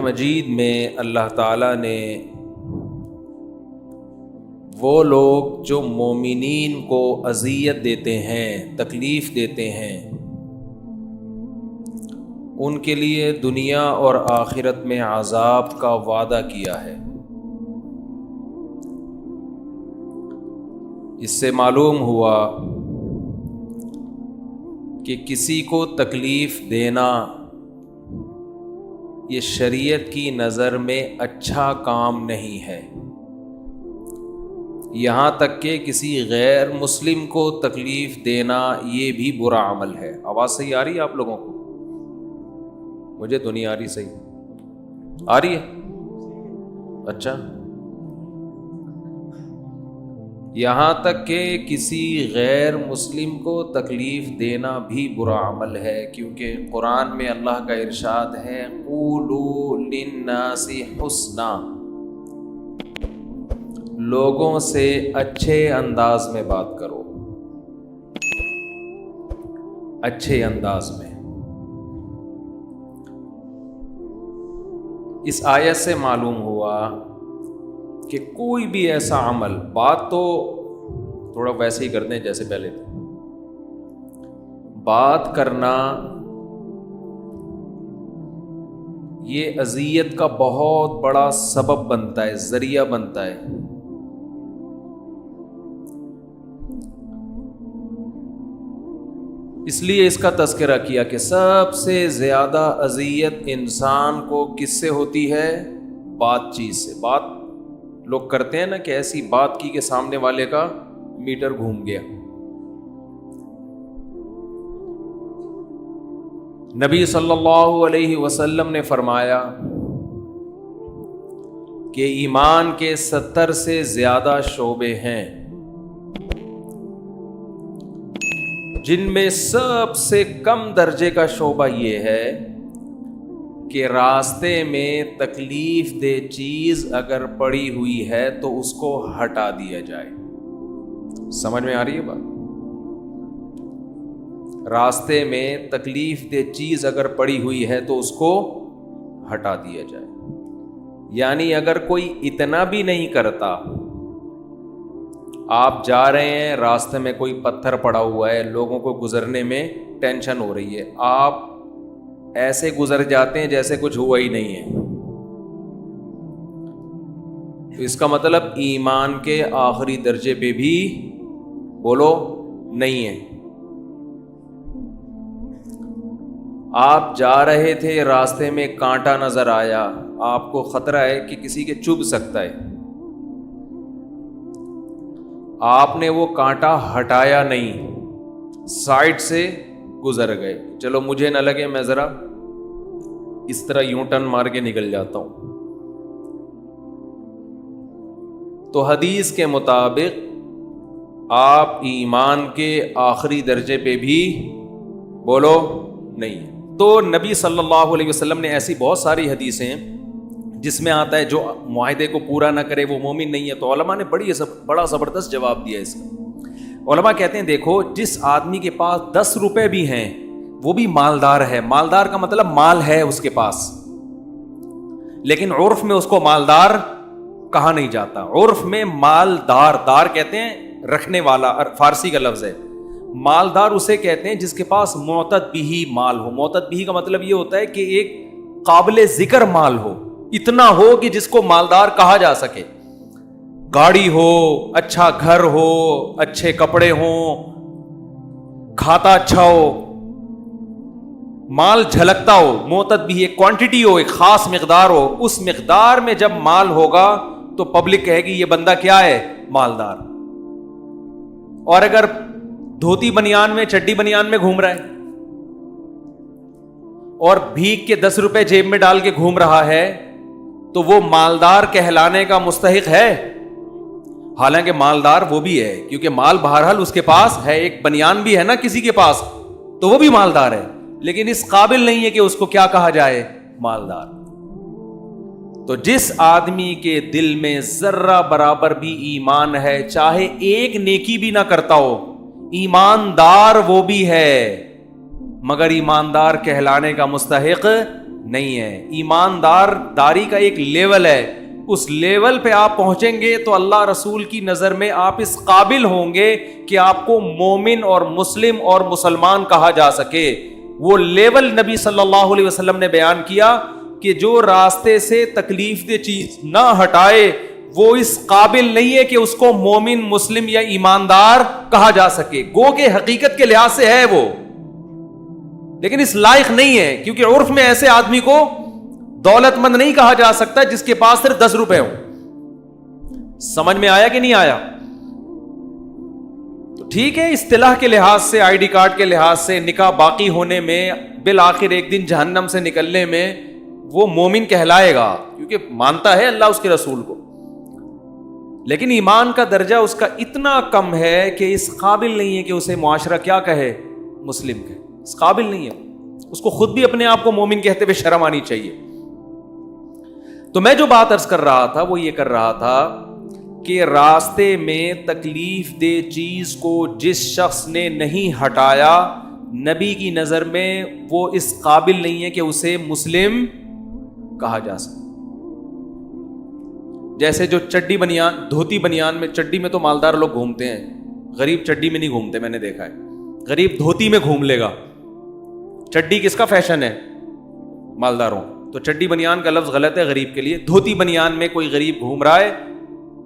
مجید میں اللہ تعالیٰ نے وہ لوگ جو مومنین کو اذیت دیتے ہیں، تکلیف دیتے ہیں، ان کے لیے دنیا اور آخرت میں عذاب کا وعدہ کیا ہے۔ اس سے معلوم ہوا کہ کسی کو تکلیف دینا یہ شریعت کی نظر میں اچھا کام نہیں ہے، یہاں تک کہ کسی غیر مسلم کو تکلیف دینا یہ بھی برا عمل ہے۔ آواز صحیح آ رہی ہے آپ لوگوں کو؟ مجھے تو نہیں آ رہی، صحیح آ رہی ہے؟ اچھا، یہاں تک کہ کسی غیر مسلم کو تکلیف دینا بھی برا عمل ہے، کیونکہ قرآن میں اللہ کا ارشاد ہے قولوا للناس حسنا، لوگوں سے اچھے انداز میں بات کرو، اچھے انداز میں۔ اس آیت سے معلوم ہوا کہ کوئی بھی ایسا عمل، بات تو تھوڑا ویسے ہی کرتے ہیں جیسے پہلے تھے، بات کرنا یہ اذیت کا بہت بڑا سبب بنتا ہے، ذریعہ بنتا ہے۔ اس لیے اس کا تذکرہ کیا کہ سب سے زیادہ اذیت انسان کو کس سے ہوتی ہے؟ بات چیز سے۔ بات لوگ کرتے ہیں نا کہ ایسی بات کی کہ سامنے والے کا میٹر گھوم گیا۔ نبی صلی اللہ علیہ وسلم نے فرمایا کہ ایمان کے 70 سے زیادہ شعبے ہیں، جن میں سب سے کم درجے کا شعبہ یہ ہے کہ راستے میں تکلیف دہ چیز اگر پڑی ہوئی ہے تو اس کو ہٹا دیا جائے۔ سمجھ میں آ رہی ہے بات؟ راستے میں تکلیف دہ چیز اگر پڑی ہوئی ہے تو اس کو ہٹا دیا جائے، یعنی اگر کوئی اتنا بھی نہیں کرتا، آپ جا رہے ہیں راستے میں کوئی پتھر پڑا ہوا ہے، لوگوں کو گزرنے میں ٹینشن ہو رہی ہے، آپ ایسے گزر جاتے ہیں جیسے کچھ ہوا ہی نہیں ہے، تو اس کا مطلب ایمان کے آخری درجے پہ بھی بولو نہیں ہے۔ آپ جا رہے تھے، راستے میں کانٹا نظر آیا، آپ کو خطرہ ہے کہ کسی کے چبھ سکتا ہے، آپ نے وہ کانٹا ہٹایا نہیں، سائڈ سے گزر گئے، چلو مجھے نہ لگے، میں ذرا اس طرح یوں ٹرن مار کے نکل جاتا ہوں۔ تو حدیث کے مطابق آپ ایمان کے آخری درجے پہ بھی بولو نہیں۔ تو نبی صلی اللہ علیہ وسلم نے ایسی بہت ساری حدیثیں ہیں جس میں آتا ہے جو معاہدے کو پورا نہ کرے وہ مومن نہیں ہے۔ تو علماء نے بڑا زبردست جواب دیا اس کا۔ علماء کہتے ہیں دیکھو، جس آدمی کے پاس 10 روپے بھی ہیں وہ بھی مالدار ہے، مالدار کا مطلب مال ہے اس کے پاس، لیکن عرف میں اس کو مالدار کہا نہیں جاتا۔ عرف میں مالدار، دار کہتے ہیں رکھنے والا، فارسی کا لفظ ہے، مالدار اسے کہتے ہیں جس کے پاس معتد بھی مال ہو۔ معتد بھی کا مطلب یہ ہوتا ہے کہ ایک قابل ذکر مال ہو، اتنا ہو کہ جس کو مالدار کہا جا سکے، گاڑی ہو، اچھا گھر ہو، اچھے کپڑے ہوں، کھاتا اچھا ہو، مال جھلکتا ہو۔ معتد بھی ایک کوانٹٹی ہو، ایک خاص مقدار ہو، اس مقدار میں جب مال ہوگا تو پبلک کہے گی یہ بندہ کیا ہے؟ مالدار۔ اور اگر دھوتی بنیان میں، چڈی بنیان میں گھوم رہا ہے اور بھیک کے 10 روپے جیب میں ڈال کے گھوم رہا ہے تو وہ مالدار کہلانے کا مستحق ہے؟ حالانکہ مالدار وہ بھی ہے، کیونکہ مال بہرحال اس کے پاس ہے، ایک بنیان بھی ہے نا کسی کے پاس، تو وہ بھی مالدار ہے، لیکن اس قابل نہیں ہے کہ اس کو کیا کہا جائے؟ مالدار۔ تو جس آدمی کے دل میں ذرہ برابر بھی ایمان ہے، چاہے ایک نیکی بھی نہ کرتا ہو، ایماندار وہ بھی ہے، مگر ایماندار کہلانے کا مستحق نہیں ہے. ایماندار داری کا ایک لیول ہے, اس لیول پہ آپ پہنچیں گے تو اللہ رسول کی نظر میں آپ اس قابل ہوں گے کہ آپ کو مومن اور مسلم اور مسلمان کہا جا سکے. وہ لیول نبی صلی اللہ علیہ وسلم نے بیان کیا کہ جو راستے سے تکلیف دہ چیز نہ ہٹائے وہ اس قابل نہیں ہے کہ اس کو مومن, مسلم یا ایماندار کہا جا سکے. گو کہ حقیقت کے لحاظ سے ہے وہ, لیکن اس لائق نہیں ہے, کیونکہ عرف میں ایسے آدمی کو دولت مند نہیں کہا جا سکتا جس کے پاس صرف 10 روپے ہوں. سمجھ میں آیا کہ نہیں آیا؟ تو ٹھیک ہے, اصطلاح کے لحاظ سے, آئی ڈی کارڈ کے لحاظ سے, نکاح باقی ہونے میں, بالآخر ایک دن جہنم سے نکلنے میں وہ مومن کہلائے گا کیونکہ مانتا ہے اللہ اس کے رسول کو. لیکن ایمان کا درجہ اس کا اتنا کم ہے کہ اس قابل نہیں ہے کہ اسے معاشرہ کیا کہے, مسلم کہے. اس قابل نہیں ہے, اس کو خود بھی اپنے آپ کو مومن کہتے ہوئے شرم آنی چاہیے. تو میں جو بات عرض کر رہا تھا وہ یہ کر رہا تھا کہ راستے میں تکلیف دہ چیز کو جس شخص نے نہیں ہٹایا, نبی کی نظر میں وہ اس قابل نہیں ہے کہ اسے مسلم کہا جا سکے. جیسے جو چڈی بنیان, دھوتی بنیان میں, چڈی میں تو مالدار لوگ گھومتے ہیں, غریب چڈی میں نہیں گھومتے, میں نے دیکھا ہے. غریب دھوتی میں گھوم لے گا. چڈی کس کا فیشن ہے؟ مالداروں. تو چڈی بنیان کا لفظ غلط ہے غریب کے لیے. دھوتی بنیان میں کوئی غریب گھوم رہا ہے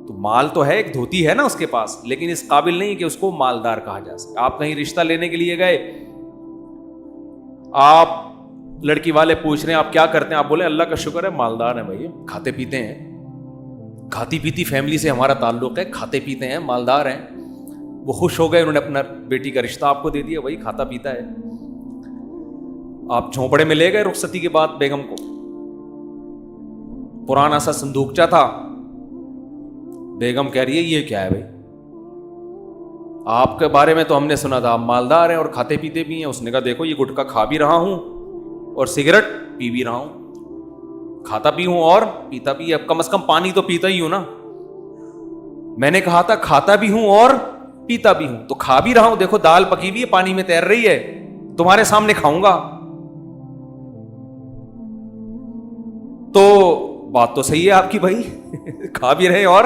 تو مال تو ہے, ایک دھوتی ہے نا اس کے پاس, لیکن اس قابل نہیں کہ اس کو مالدار کہا جا سکے. آپ کہیں رشتہ لینے کے لیے گئے, آپ لڑکی والے پوچھ رہے ہیں آپ کیا کرتے ہیں, آپ بولے اللہ کا شکر ہے مالدار ہیں بھائی, کھاتے پیتے ہیں, کھاتی پیتی فیملی سے ہمارا تعلق ہے, کھاتے پیتے ہیں, مالدار ہیں. وہ خوش ہو گئے, انہوں نے اپنا بیٹی کا رشتہ آپ کو دے دیا, وہی کھاتا پیتا ہے. آپ جھونپڑے میں لے گئے رخصتی کے بعد بیگم کو, پرانا سا صندوقچہ تھا, بیگم کہہ رہی ہے یہ کیا ہے بھائی, آپ کے بارے میں تو ہم نے سنا تھا آپ مالدار ہیں اور کھاتے پیتے بھی ہیں. اس نے کہا دیکھو یہ گٹکا کھا بھی رہا ہوں اور سگریٹ پی بھی رہا ہوں, کھاتا بھی ہوں اور پیتا بھی, اب کم از کم پانی تو پیتا ہی ہوں نا. میں نے کہا تھا کھاتا بھی ہوں اور پیتا بھی ہوں, تو کھا بھی رہا ہوں, دیکھو دال پکی ہوئی ہے, پانی میں تیر رہی ہے, تمہارے سامنے کھاؤں گا. تو بات تو صحیح ہے آپ کی بھائی, کھا بھی رہے اور,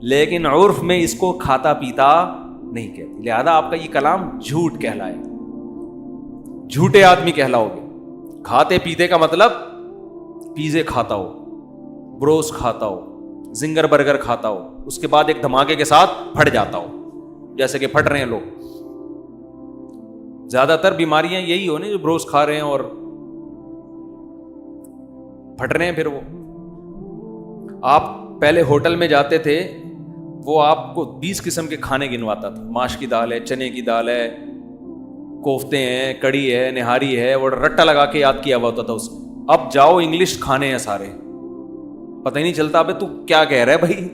لیکن عرف میں اس کو کھاتا پیتا نہیں کہتے. لہذا آپ کا یہ کلام جھوٹ کہلائے, جھوٹے آدمی کہلاؤ گے. کھاتے پیتے کا مطلب پیزے کھاتا ہو, بروس کھاتا ہو, زنگر برگر کھاتا ہو, اس کے بعد ایک دھماکے کے ساتھ پھٹ جاتا ہو جیسے کہ پھٹ رہے ہیں لوگ. زیادہ تر بیماریاں یہی ہونے جو بروس کھا رہے ہیں اور پھٹ رہے ہیں. پھر وہ آپ پہلے ہوٹل میں جاتے تھے, وہ آپ کو 20 قسم کے کھانے گنواتا تھا, ماش کی دال ہے, چنے کی دال ہے, کوفتے ہیں, کڑی ہے, نہاری ہے, اور رٹا لگا کے یاد کیا ہوا ہوتا تھا اس کو. اب جاؤ انگلش کھانے ہیں سارے, پتہ ہی نہیں چلتا ابے تو کیا کہہ رہا ہے بھائی.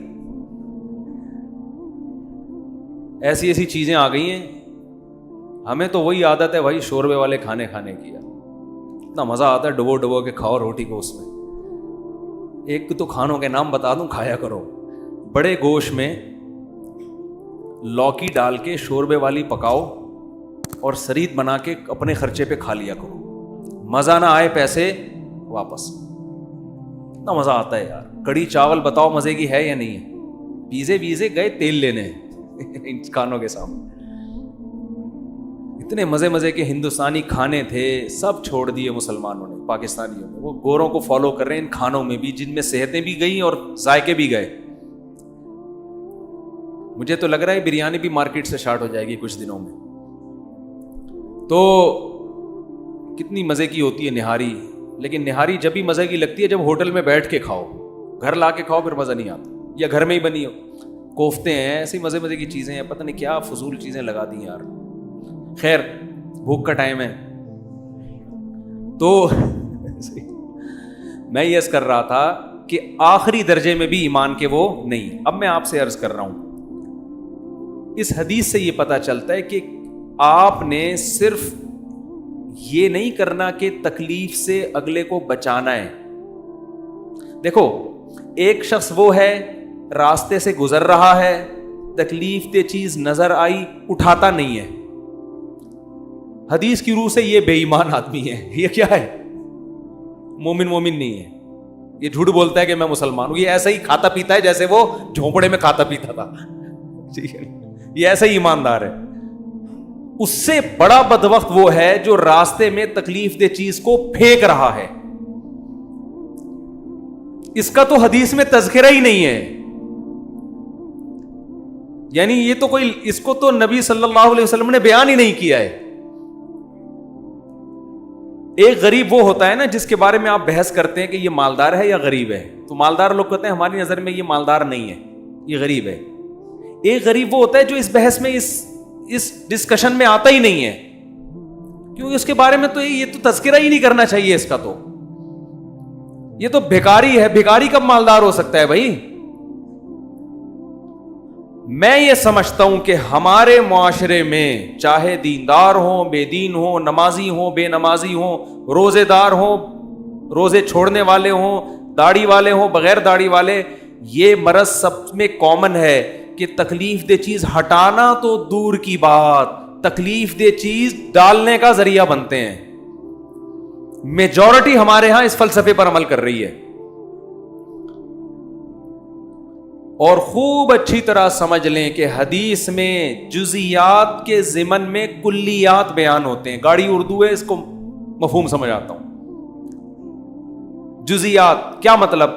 ایسی ایسی چیزیں آ گئی ہیں. ہمیں تو وہی عادت ہے بھائی شوربے والے کھانے کھانے کی, اتنا مزہ آتا ہے ڈبو ڈبو کے کھاؤ روٹی کو. اس میں ایک تو کھانوں کے نام بتا دوں, کھایا کرو. بڑے گوشت میں لوکی ڈال کے شوربے والی پکاؤ اور سرید بنا کے اپنے خرچے پہ کھا لیا کرو. مزہ نہ آئے پیسے واپس. اتنا مزہ آتا ہے یار. کڑی چاول بتاؤ مزے کی ہے یا نہیں ہے. پیزے ویزے گئے تیل لینے ان کھانوں کے سامنے. اتنے مزے مزے کے ہندوستانی کھانے تھے, سب چھوڑ دیے مسلمانوں نے, پاکستانیوں نے. وہ گوروں کو فالو کر رہے ہیں ان کھانوں میں بھی, جن میں صحتیں بھی گئیں اور ذائقے بھی گئے. مجھے تو لگ رہا ہے بریانی بھی مارکیٹ سے اسٹارٹ ہو جائے گی کچھ دنوں میں. تو کتنی مزے کی ہوتی ہے نہاری, لیکن نہاری جب بھی مزے کی لگتی ہے جب ہوٹل میں بیٹھ کے کھاؤ. گھر لا کے کھاؤ پھر مزہ نہیں آتا, یا گھر میں ہی بنی ہو. کوفتے ہیں, ایسی مزے مزے کی چیزیں ہیں, پتہ نہیں کیا فضول چیزیں لگا دی یار. خیر بھوک کا ٹائم ہے تو میں یہ عرض کر رہا تھا کہ آخری درجے میں بھی ایمان کے وہ نہیں. اب میں آپ سے عرض کر رہا ہوں, اس حدیث سے یہ پتہ چلتا ہے کہ آپ نے صرف یہ نہیں کرنا کہ تکلیف سے اگلے کو بچانا ہے. دیکھو ایک شخص وہ ہے راستے سے گزر رہا ہے, تکلیف دہ چیز نظر آئی, اٹھاتا نہیں ہے. حدیث کی روح سے یہ بے ایمان آدمی ہے. یہ کیا ہے؟ مومن نہیں ہے, یہ جھوٹ بولتا ہے کہ میں مسلمان ہوں, یہ ایسا ہی کھاتا پیتا ہے جیسے وہ جھونپڑے میں کھاتا پیتا تھا, یہ ایسا ہی ایماندار ہے. اس سے بڑا بدبخت وہ ہے جو راستے میں تکلیف دہ چیز کو پھینک رہا ہے, اس کا تو حدیث میں تذکرہ ہی نہیں ہے. یعنی یہ تو کوئی, اس کو تو نبی صلی اللہ علیہ وسلم نے بیان ہی نہیں کیا ہے. ایک غریب وہ ہوتا ہے نا جس کے بارے میں آپ بحث کرتے ہیں کہ یہ مالدار ہے یا غریب ہے, تو مالدار لوگ کہتے ہیں ہماری نظر میں یہ مالدار نہیں ہے, یہ غریب ہے. ایک غریب وہ ہوتا ہے جو اس بحث میں اس ڈسکشن میں آتا ہی نہیں ہے, کیونکہ اس کے بارے میں تو یہ تو تذکرہ ہی نہیں کرنا چاہیے اس کا, تو یہ تو بھکاری ہے. بھکاری کب مالدار ہو سکتا ہے بھائی؟ میں یہ سمجھتا ہوں کہ ہمارے معاشرے میں چاہے دیندار ہوں, بے دین ہوں, نمازی ہوں, بے نمازی ہوں, روزے دار ہوں, روزے چھوڑنے والے ہوں, داڑھی والے ہوں, بغیر داڑھی والے, یہ مرض سب میں کامن ہے کہ تکلیف دہ چیز ہٹانا تو دور کی بات, تکلیف دہ چیز ڈالنے کا ذریعہ بنتے ہیں. میجورٹی ہمارے ہاں اس فلسفے پر عمل کر رہی ہے. اور خوب اچھی طرح سمجھ لیں کہ حدیث میں جزیات کے ضمن میں کلیات بیان ہوتے ہیں. گاڑی اردو ہے, اس کو مفہوم سمجھ آتا ہوں. جزیات کیا مطلب؟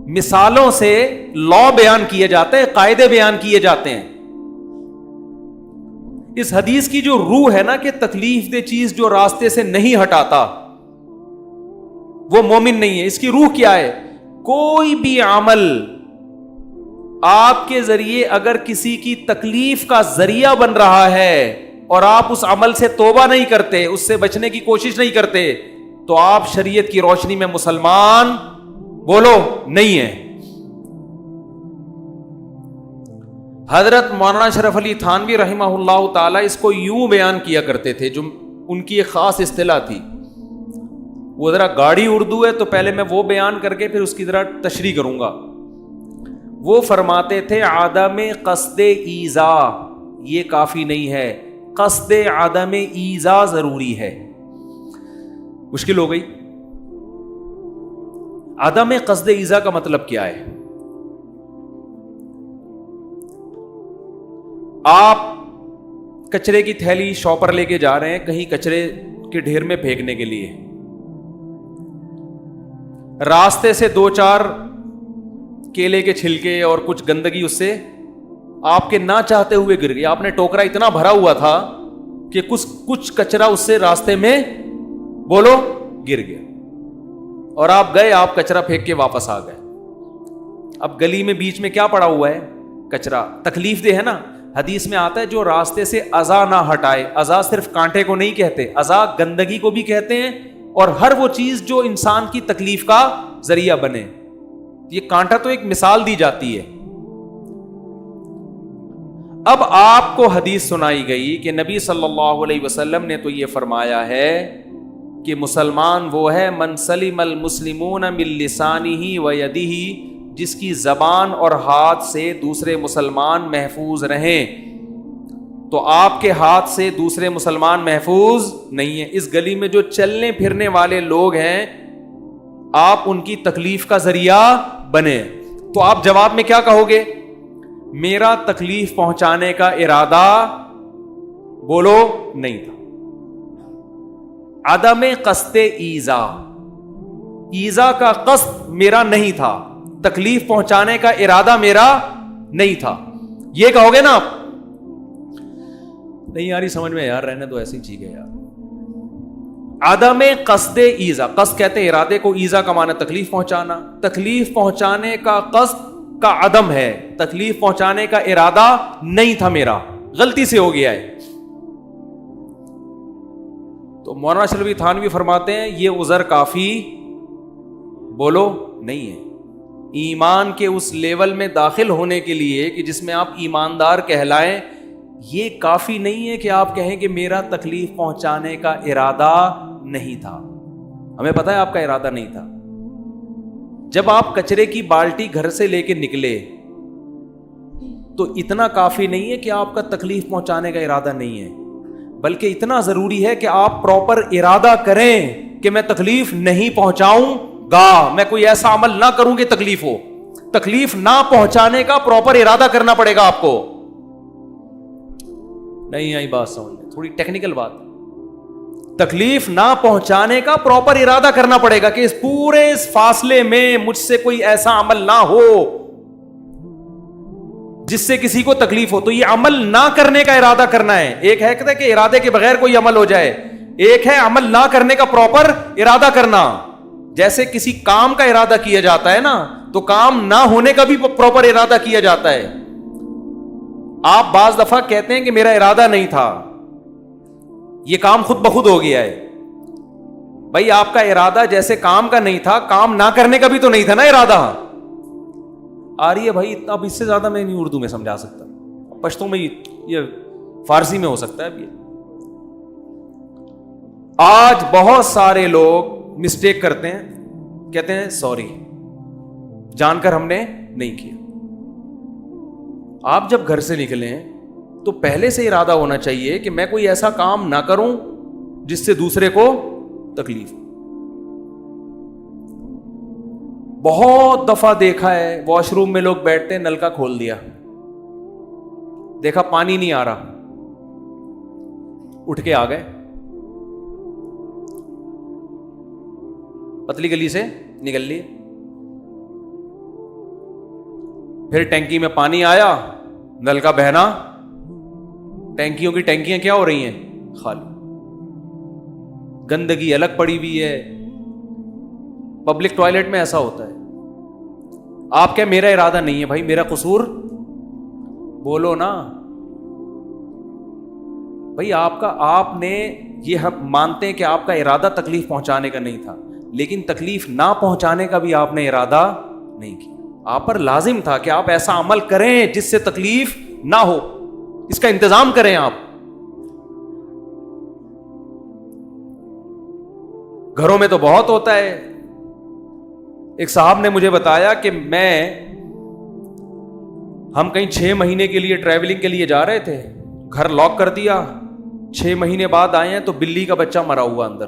مثالوں سے لا بیان کیے جاتے ہیں, قاعدے بیان کیے جاتے ہیں. اس حدیث کی جو روح ہے نا کہ تکلیف دہ چیز جو راستے سے نہیں ہٹاتا وہ مومن نہیں ہے, اس کی روح کیا ہے؟ کوئی بھی عمل آپ کے ذریعے اگر کسی کی تکلیف کا ذریعہ بن رہا ہے اور آپ اس عمل سے توبہ نہیں کرتے, اس سے بچنے کی کوشش نہیں کرتے, تو آپ شریعت کی روشنی میں مسلمان بولو نہیں ہے. حضرت مولانا اشرف علی تھانوی رحمہ اللہ تعالی اس کو یوں بیان کیا کرتے تھے, جو ان کی ایک خاص اصطلاح تھی. وہ ذرا گاڑی اردو ہے تو پہلے میں وہ بیان کر کے پھر اس کی ذرا تشریح کروں گا. وہ فرماتے تھے عدم قصد ایذا یہ کافی نہیں ہے, قصد عدم ایذا ضروری ہے. مشکل ہو گئی. عدم قصد ایذا کا مطلب کیا ہے؟ آپ کچرے کی تھیلی شاپر لے کے جا رہے ہیں کہیں کچرے کے ڈھیر میں پھینکنے کے لیے, راستے سے 2-4 کیلے کے چھلکے اور کچھ گندگی اس سے آپ کے نہ چاہتے ہوئے گر گئی. آپ نے ٹوکرا اتنا بھرا ہوا تھا کہ کچھ کچرا اس سے راستے میں بولو گر گیا, اور آپ گئے, آپ کچرا پھینک کے واپس آ گئے. اب گلی میں بیچ میں کیا پڑا ہوا ہے؟ کچرا. تکلیف دہ ہے نا. حدیث میں آتا ہے جو راستے سے اذا نہ ہٹائے. اذا صرف کانٹے کو نہیں کہتے, اذا گندگی کو بھی کہتے ہیں, اور ہر وہ چیز جو انسان کی تکلیف کا ذریعہ بنے. یہ کانٹا تو ایک مثال دی جاتی ہے. اب آپ کو حدیث سنائی گئی کہ نبی صلی اللہ علیہ وسلم نے تو یہ فرمایا ہے کہ مسلمان وہ ہے من سلم المسلمون من لسانہ و یدہ, جس کی زبان اور ہاتھ سے دوسرے مسلمان محفوظ رہیں. تو آپ کے ہاتھ سے دوسرے مسلمان محفوظ نہیں ہیں. اس گلی میں جو چلنے پھرنے والے لوگ ہیں آپ ان کی تکلیف کا ذریعہ بنے, تو آپ جواب میں کیا کہو گے؟ میرا تکلیف پہنچانے کا ارادہ بولو نہیں تھا. عدم قصد ایذا, ایذا کا قصد میرا نہیں تھا, تکلیف پہنچانے کا ارادہ میرا نہیں تھا, یہ کہو گے نا آپ؟ نہیں یار سمجھ میں یار, رہنے دو ایسی ٹھیک ہے یار. عدم قصد ایذا, قصد کہتے ہیں ارادے کو, ایذا کا معنی تکلیف پہنچانا. تکلیف پہنچانے کا قصد کا عدم ہے, تکلیف پہنچانے کا ارادہ نہیں تھا میرا, غلطی سے ہو گیا ہے. تو مولانا اشرف تھانوی فرماتے ہیں یہ عذر کافی بولو نہیں ہے. ایمان کے اس لیول میں داخل ہونے کے لیے کہ جس میں آپ ایماندار کہلائیں, یہ کافی نہیں ہے کہ آپ کہیں کہ میرا تکلیف پہنچانے کا ارادہ نہیں تھا. ہمیں پتہ ہے آپ کا ارادہ نہیں تھا. جب آپ کچرے کی بالٹی گھر سے لے کے نکلے تو اتنا کافی نہیں ہے کہ آپ کا تکلیف پہنچانے کا ارادہ نہیں ہے, بلکہ اتنا ضروری ہے کہ آپ پراپر ارادہ کریں کہ میں تکلیف نہیں پہنچاؤں گا, میں کوئی ایسا عمل نہ کروں کہ تکلیف ہو. تکلیف نہ پہنچانے کا پراپر ارادہ کرنا پڑے گا آپ کو. نہیں آئی بات سمجھ میں؟ تھوڑی ٹیکنیکل بات. تکلیف نہ پہنچانے کا پراپر ارادہ کرنا پڑے گا کہ اس پورے فاصلے میں مجھ سے کوئی ایسا عمل نہ ہو جس سے کسی کو تکلیف ہو. تو یہ عمل نہ کرنے کا ارادہ کرنا ہے. ایک ہے کہ ارادے کے بغیر کوئی عمل ہو جائے, ایک ہے عمل نہ کرنے کا پراپر ارادہ کرنا. جیسے کسی کام کا ارادہ کیا جاتا ہے نا, تو کام نہ ہونے کا بھی پراپر ارادہ کیا جاتا ہے. آپ بعض دفعہ کہتے ہیں کہ میرا ارادہ نہیں تھا, یہ کام خود بخود ہو گیا ہے. بھائی آپ کا ارادہ جیسے کام کا نہیں تھا, کام نہ کرنے کا بھی تو نہیں تھا نا ارادہ. آ رہی ہے بھائی؟ اب اس سے زیادہ میں نہیں اردو میں سمجھا سکتا, پشتو میں یہ فارسی میں ہو سکتا ہے. اب یہ آج بہت سارے لوگ مسٹیک کرتے ہیں, کہتے ہیں سوری, جان کر ہم نے نہیں کیا. آپ جب گھر سے نکلے ہیں تو پہلے سے ارادہ ہونا چاہیے کہ میں کوئی ایسا کام نہ کروں جس سے دوسرے کو تکلیف ہو. بہت دفعہ دیکھا ہے واش روم میں لوگ بیٹھتے ہیں, نل کا کھول دیا, دیکھا پانی نہیں آ رہا, اٹھ کے آ گئے, پتلی گلی سے نکل لیے. پھر ٹینکی میں پانی آیا, نل کا بہنا, ٹینکیوں کی ٹینکیاں کیا ہو رہی ہیں؟ خالی. گندگی الگ پڑی ہوئی ہے. پبلک ٹوائلٹ میں ایسا ہوتا ہے. آپ کیا میرا ارادہ نہیں ہے بھائی, میرا قصور بولو نا بھائی. آپ نے یہ ہم مانتے ہیں کہ آپ کا ارادہ تکلیف پہنچانے کا نہیں تھا, لیکن تکلیف نہ پہنچانے کا بھی آپ نے ارادہ نہیں کیا. آپ پر لازم تھا کہ آپ ایسا عمل کریں جس سے تکلیف نہ ہو, اس کا انتظام کریں. آپ گھروں میں تو بہت ہوتا ہے. ایک صاحب نے مجھے بتایا کہ ہم کہیں 6 مہینے کے لیے ٹریولنگ کے لیے جا رہے تھے, گھر لاک کر دیا, 6 مہینے بعد آئے ہیں تو بلی کا بچہ مرا ہوا اندر.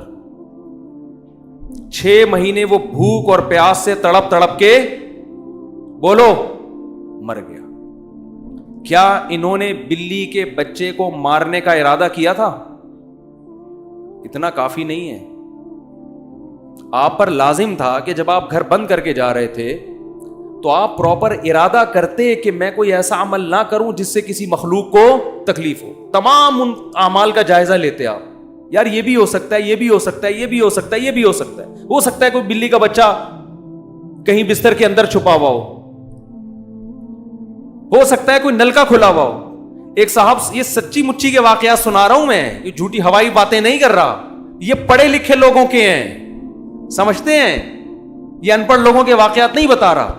6 مہینے وہ بھوک اور پیاس سے تڑپ تڑپ کے بولو مر گیا. کیا انہوں نے بلی کے بچے کو مارنے کا ارادہ کیا تھا؟ اتنا کافی نہیں ہے. آپ پر لازم تھا کہ جب آپ گھر بند کر کے جا رہے تھے تو آپ پراپر ارادہ کرتے کہ میں کوئی ایسا عمل نہ کروں جس سے کسی مخلوق کو تکلیف ہو. تمام ان اعمال کا جائزہ لیتے آپ, یار یہ بھی ہو سکتا ہے, یہ بھی ہو سکتا ہے, یہ بھی ہو سکتا ہے, یہ بھی ہو سکتا ہے. ہو سکتا ہے کوئی بلی کا بچہ کہیں بستر کے اندر چھپا ہوا ہو سکتا ہے کوئی نل کا کھلا ہوا ہو. ایک صاحب, یہ سچی مچی کے واقعات سنا رہا ہوں میں, یہ جھوٹی ہوائی باتیں نہیں کر رہا, یہ پڑھے لکھے لوگوں کے ہیں, سمجھتے ہیں, یہ ان پڑھ لوگوں کے واقعات نہیں بتا رہا.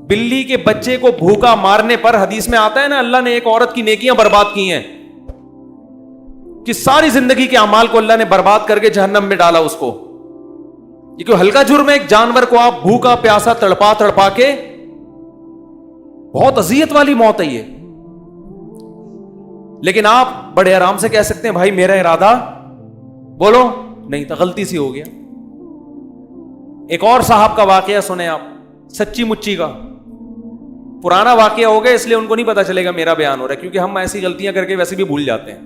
بلی کے بچے کو بھوکا مارنے پر حدیث میں آتا ہے نا, اللہ نے ایک عورت کی نیکیاں برباد کی ہیں, کہ ساری زندگی کے اعمال کو اللہ نے برباد کر کے جہنم میں ڈالا اس کو. یہ کوئی ہلکا جرم ہے؟ ایک جانور کو آپ بھوکا پیاسا تڑپا تڑپا کے, بہت اذیت والی موت ہے یہ. لیکن آپ بڑے آرام سے کہہ سکتے ہیں بھائی میرا ارادہ بولو نہیں تھا, غلطی سی ہو گیا. ایک اور صاحب کا واقعہ سنیں آپ, سچی مچی کا, پرانا واقعہ ہو گیا اس لیے ان کو نہیں پتا چلے گا میرا بیان ہو رہا ہے, کیونکہ ہم ایسی غلطیاں کر کے ویسے بھی بھول جاتے ہیں.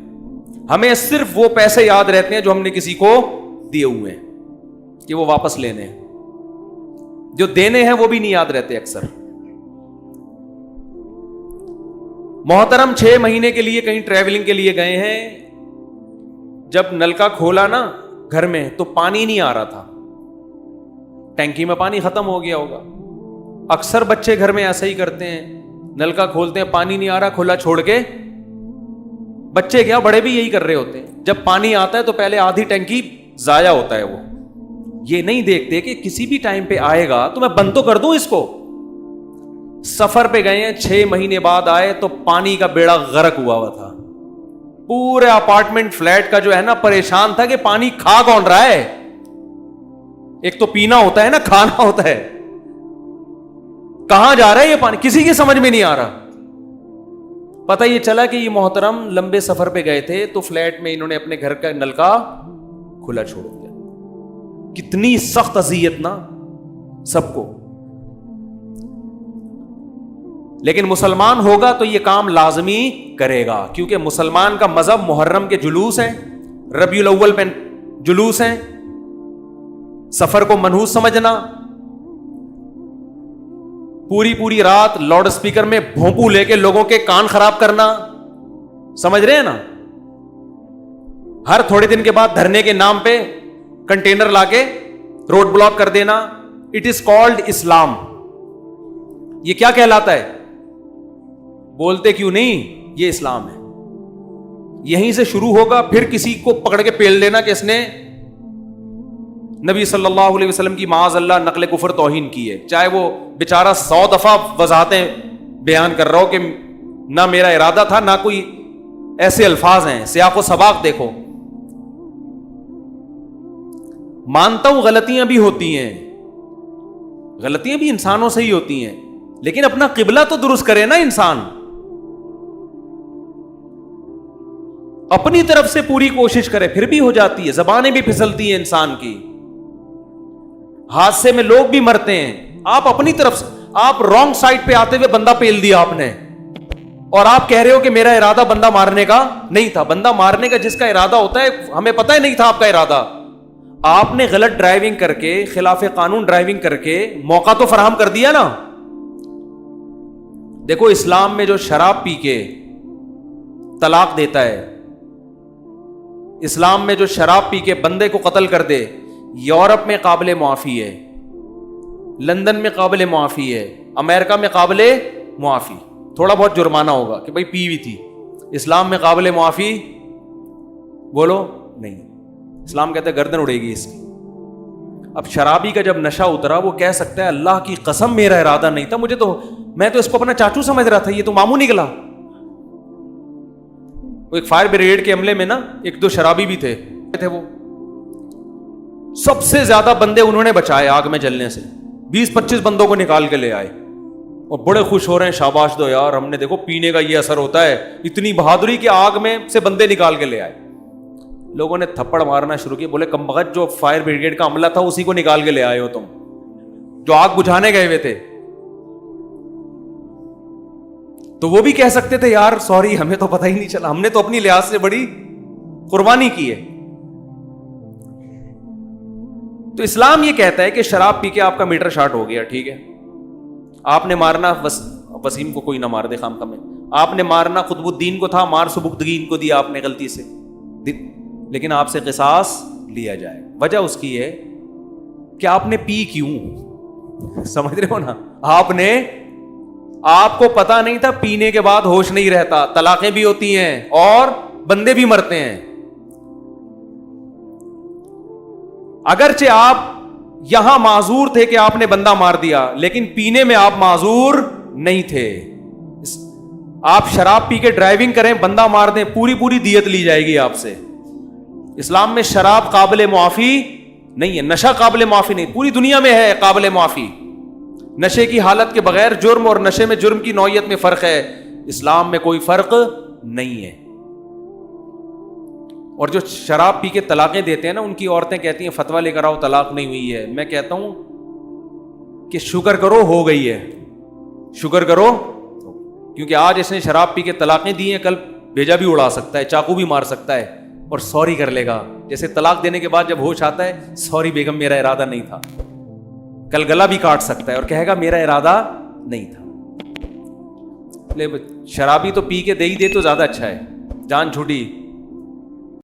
ہمیں صرف وہ پیسے یاد رہتے ہیں جو ہم نے کسی کو دیے ہوئے ہیں کہ وہ واپس لینے ہیں, جو دینے ہیں وہ بھی نہیں یاد رہتے اکثر. محترم 6 مہینے کے لیے کہیں ٹریولنگ کے لیے گئے ہیں, جب نل کا کھولا نا گھر میں تو پانی نہیں آ رہا تھا, ٹینکی میں پانی ختم ہو گیا ہوگا. اکثر بچے گھر میں ایسا ہی کرتے ہیں, نل کا کھولتے ہیں پانی نہیں آ رہا, کھلا چھوڑ کے, بچے کیا بڑے بھی یہی کر رہے ہوتے ہیں. جب پانی آتا ہے تو پہلے آدھی ٹینکی ضائع ہوتا ہے, وہ یہ نہیں دیکھتے کہ کسی بھی ٹائم پہ آئے گا تو میں بند تو کر دوں اس کو. سفر پہ گئے ہیں, 6 مہینے بعد آئے تو پانی کا بیڑا غرق ہوا تھا. پورے اپارٹمنٹ فلیٹ کا جو ہے نا پریشان تھا کہ پانی کھا کون رہا ہے. ایک تو پینا ہوتا ہے نا, کھانا ہوتا ہے, کہاں جا رہا ہے یہ پانی, کسی کی سمجھ میں نہیں آ رہا. پتہ یہ چلا کہ یہ محترم لمبے سفر پہ گئے تھے تو فلیٹ میں انہوں نے اپنے گھر کا نل کا کھلا چھوڑ دیا. کتنی سخت اذیت نا سب کو. لیکن مسلمان ہوگا تو یہ کام لازمی کرے گا, کیونکہ مسلمان کا مذہب محرم کے جلوس ہیں, ربیع الاول میں جلوس ہیں, سفر کو منحوس سمجھنا, پوری رات لاؤڈ اسپیکر میں بھونپو لے کے لوگوں کے کان خراب کرنا, سمجھ رہے ہیں نا, ہر تھوڑے دن کے بعد دھرنے کے نام پہ کنٹینر لا کے روڈ بلاک کر دینا. اٹ از کالڈ اسلام. یہ کیا کہلاتا ہے؟ بولتے کیوں نہیں؟ یہ اسلام ہے. یہیں سے شروع ہوگا, پھر کسی کو پکڑ کے پیل دینا کہ اس نے نبی صلی اللہ علیہ وسلم کی معاذ اللہ نقل کفر توہین کی ہے, چاہے وہ بیچارہ 100 دفعہ وضاحتیں بیان کر رہا ہو کہ نہ میرا ارادہ تھا, نہ کوئی ایسے الفاظ ہیں, سیاق و سباق دیکھو. مانتا ہوں غلطیاں بھی ہوتی ہیں, غلطیاں بھی انسانوں سے ہی ہوتی ہیں, لیکن اپنا قبلہ تو درست کرے نا انسان. اپنی طرف سے پوری کوشش کرے, پھر بھی ہو جاتی ہے, زبانیں بھی پھسلتی ہیں انسان کی, حادثے میں لوگ بھی مرتے ہیں. آپ اپنی طرف سے, آپ رانگ سائڈ پہ آتے ہوئے بندہ پیل دیا آپ نے, اور آپ کہہ رہے ہو کہ میرا ارادہ بندہ مارنے کا نہیں تھا. بندہ مارنے کا جس کا ارادہ ہوتا ہے, ہمیں پتہ ہی نہیں تھا آپ کا ارادہ. آپ نے غلط ڈرائیونگ کر کے, خلاف قانون ڈرائیونگ کر کے موقع تو فراہم کر دیا نا. دیکھو اسلام میں جو شراب پی کے طلاق دیتا ہے, اسلام میں جو شراب پی کے بندے کو قتل کر دے, یورپ میں قابل معافی ہے, لندن میں قابل معافی ہے, امریکہ میں قابل معافی, تھوڑا بہت جرمانہ ہوگا کہ بھائی پی ہوئی تھی. اسلام میں قابل معافی بولو نہیں. اسلام کہتا ہے گردن اڑے گی اس کی. اب شرابی کا جب نشہ اترا, وہ کہہ سکتا ہے اللہ کی قسم میرا ارادہ نہیں تھا, میں تو اس کو اپنا چاچو سمجھ رہا تھا, یہ تو ماموں نکلا. وہ ایک فائر بریگیڈ کے عملے میں نا 1-2 شرابی بھی تھے, وہ سب سے زیادہ بندے انہوں نے بچائے آگ میں جلنے سے. 20-25 بندوں کو نکال کے لے آئے, اور بڑے خوش ہو رہے ہیں, شاباش دو یار, ہم نے دیکھو پینے کا یہ اثر ہوتا ہے, اتنی بہادری کہ آگ میں سے بندے نکال کے لے آئے. لوگوں نے تھپڑ مارنا شروع کیا, بولے کمبخت, جو فائر بریگیڈ کا عملہ تھا اسی کو نکال کے لے آئے ہو تم, جو آگ بجھانے گئے ہوئے تھے. تو وہ بھی کہہ سکتے تھے یار سوری, ہمیں تو پتہ ہی نہیں چلا, ہم نے تو اپنی لحاظ سے بڑی قربانی کی ہے. تو اسلام یہ کہتا ہے کہ شراب پی کے آپ کا میٹر شارٹ ہو گیا, ٹھیک ہے, آپ نے مارنا وسیم کو کوئی نہ مار دے خام میں, آپ نے مارنا قطب الدین کو تھا, مار سبکتگین کو دیا آپ نے غلطی سے, لیکن آپ سے قصاص لیا جائے. وجہ اس کی ہے کہ آپ نے پی کیوں, سمجھ رہے ہو نا, آپ کو پتا نہیں تھا پینے کے بعد ہوش نہیں رہتا, طلاقیں بھی ہوتی ہیں اور بندے بھی مرتے ہیں. اگرچہ آپ یہاں معذور تھے کہ آپ نے بندہ مار دیا, لیکن پینے میں آپ معذور نہیں تھے. آپ شراب پی کے ڈرائیونگ کریں, بندہ مار دیں, پوری دیت لی جائے گی آپ سے. اسلام میں شراب قابل معافی نہیں ہے, نشہ قابل معافی نہیں, پوری دنیا میں ہے قابل معافی. نشے کی حالت کے بغیر جرم اور نشے میں جرم کی نوعیت میں فرق ہے, اسلام میں کوئی فرق نہیں ہے. اور جو شراب پی کے طلاقیں دیتے ہیں نا, ان کی عورتیں کہتی ہیں فتویٰ لے کر آؤ طلاق نہیں ہوئی ہے. میں کہتا ہوں کہ شکر کرو ہو گئی ہے, شکر کرو, کیونکہ آج اس نے شراب پی کے طلاقیں دی ہیں, کل بھیجا بھی اڑا سکتا ہے, چاقو بھی مار سکتا ہے, اور سوری کر لے گا. جیسے طلاق دینے کے بعد جب ہوش آتا ہے, سوری بیگم میرا ارادہ نہیں تھا, کل گلا بھی کاٹ سکتا ہے اور کہے گا میرا ارادہ نہیں تھا. شرابی تو پی کے دے ہی دے تو زیادہ اچھا ہے, جان چھوٹی